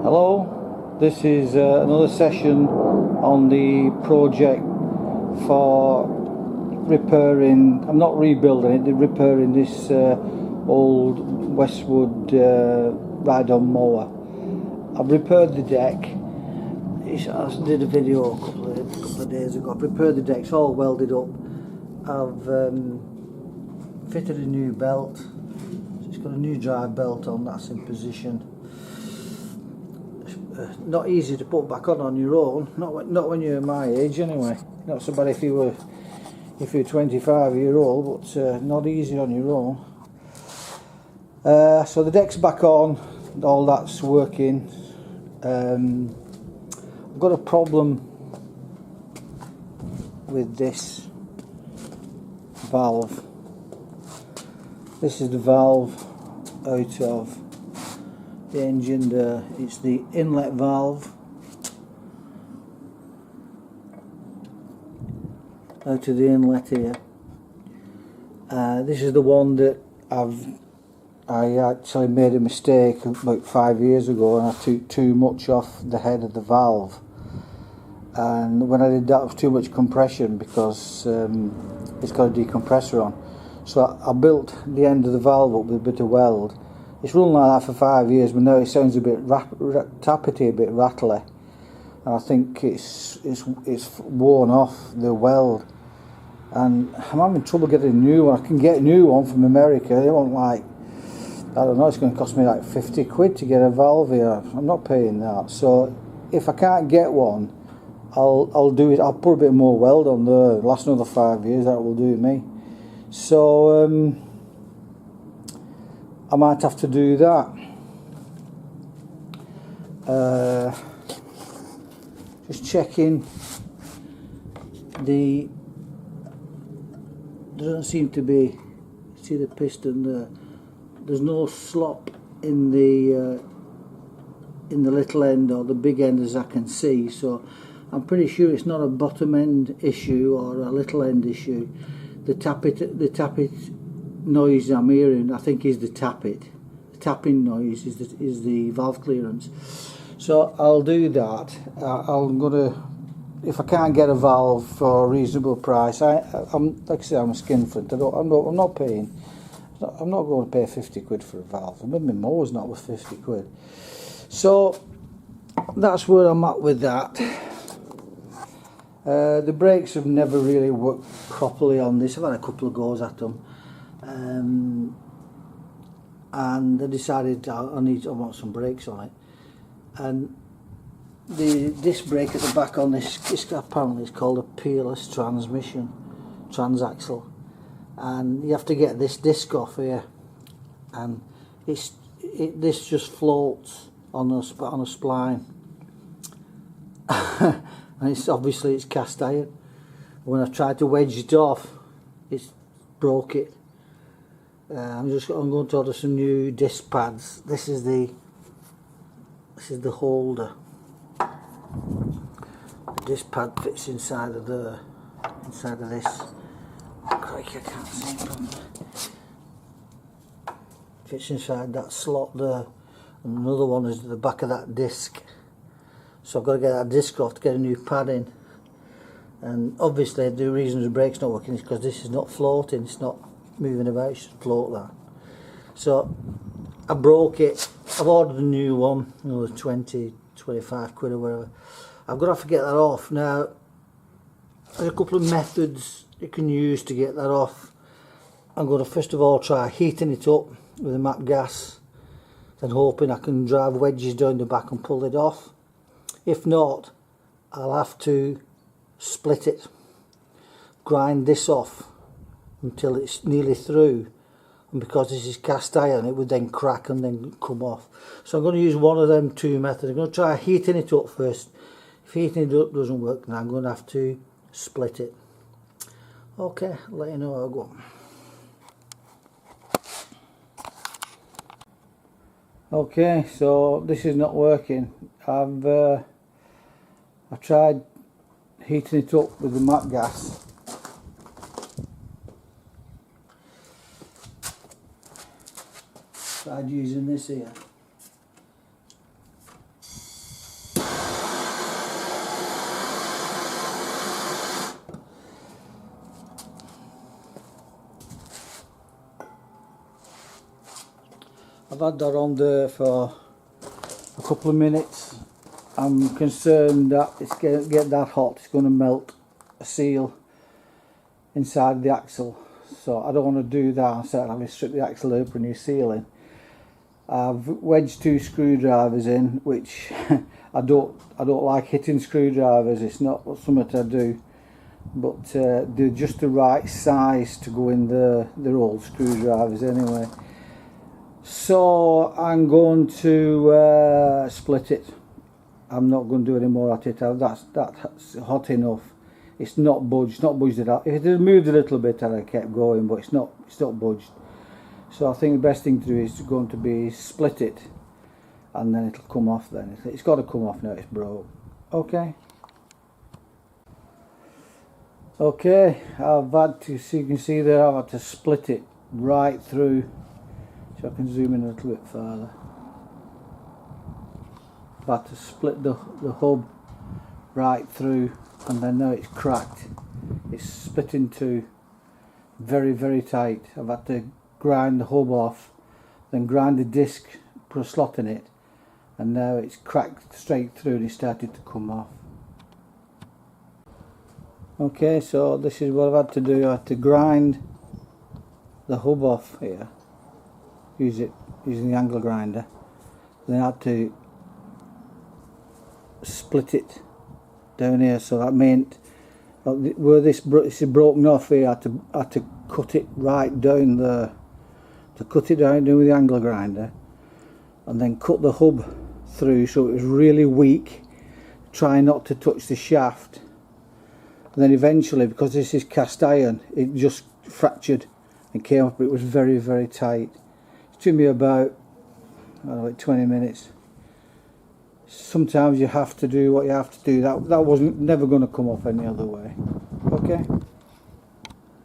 Hello, this is another session on the project for repairing, I'm not rebuilding it, they're repairing this old Westwood ride-on mower. I've repaired the deck. I did a video a couple of days ago. I've repaired the deck, it's all welded up. I've fitted a new belt, so it's got a new drive belt on, that's in position. Not easy to put back on your own, not when you're my age anyway. Not so bad if you're 25-year-old, but not easy on your own. So the deck's back on, all that's working. I've got a problem with this valve. This is the valve out of the engine there. It's the inlet valve out of the inlet here. This is the one that I actually made a mistake about 5 years ago, and I took too much off the head of the valve, and when I did that it was too much compression because it's got a decompressor on. So I built the end of the valve up with a bit of weld. It's run like that for 5 years, but now it sounds a bit tappety, a bit rattly. And I think it's worn off the weld, and I'm having trouble getting a new one. I can get a new one from America. They want like, I don't know, it's going to cost me like 50 quid to get a valve here. I'm not paying that. So if I can't get one, I'll do it. I'll put a bit more weld on there. Last another 5 years, that will do me. So I might have to do that. Just checking. There doesn't seem to be. See the piston there. There's no slop in the little end or the big end as I can see. So I'm pretty sure it's not a bottom end issue or a little end issue. The tappet noise I'm hearing, I think, is the tappet. The tapping noise is the valve clearance. So I'll do that. I'm gonna, if I can't get a valve for a reasonable price, I'm like I say, I'm a skinflint. I'm not paying. I'm not going to pay 50 quid for a valve. I mean, my mower's not worth 50 quid. So that's where I'm at with that. The brakes have never really worked properly on this. I've had a couple of goes at them, and I decided I want some brakes on it. And the disc brake at the back on this apparently is called a peerless transmission, transaxle, and you have to get this disc off here, and this just floats on a spline. And it's obviously cast iron. When I tried to wedge it off, it's broke it. I'm going to order some new disc pads. This is the holder. The disc pad fits inside of this. Crikey, I can't see it from there. Fits inside that slot there, and another one is at the back of that disc. So I've got to get that disc off to get a new pad in. And obviously the reason the brake's not working is because this is not floating, it's not moving about, it should float that. So I broke it. I've ordered a new one, another 20, 25 quid or whatever. I've got to have to get that off. Now, there's a couple of methods you can use to get that off. I'm going to first of all try heating it up with a MAP gas, then hoping I can drive wedges down the back and pull it off. If not, I'll have to split it, grind this off until it's nearly through, and because this is cast iron it would then crack and then come off. So I'm going to use one of them two methods. I'm going to try heating it up first. If heating it up doesn't work, then I'm going to have to split it. Okay, I'll let you know how I go. Okay, so this is not working. I've tried heating it up with the MAP gas. Tried using this here. I've had that on there for a couple of minutes. I'm concerned that it's going to get that hot, it's going to melt a seal inside the axle. So I don't want to do that. I'm certain I'll strip the axle open and new seal in. I've wedged 2 screwdrivers in, which I don't like hitting screwdrivers. It's not something I do, but they're just the right size to go in there. They're old screwdrivers anyway. So I'm going to split it. I'm not going to do any more at it. That's hot enough. It's not budged. Not budged at all. If it had moved a little bit, I'd have kept going, but it's not budged. So I think the best thing to do is going to be split it, and then it'll come off. Then it's got to come off now. It's broke. Okay. Okay. I've had to. So you can see there. I've had to split it right through. So I can zoom in a little bit further. I've had to split the hub right through, and then now it's cracked. It's split in two, very, very tight. I've had to grind the hub off, then grind the disc, put a slot in it, and now it's cracked straight through and it started to come off. Okay, so this is what I've had to do. I had to grind the hub off here, using the angle grinder. Then I had to split it down here, so that meant where this is broken off here, I had to cut it right down there, to cut it down with the angle grinder, and then cut the hub through so it was really weak, try not to touch the shaft. And then eventually, because this is cast iron, it just fractured and came up, but it was very, very tight. It took me about, I don't know, like 20 minutes. Sometimes you have to do what you have to do. That wasn't never going to come off any other way. Okay.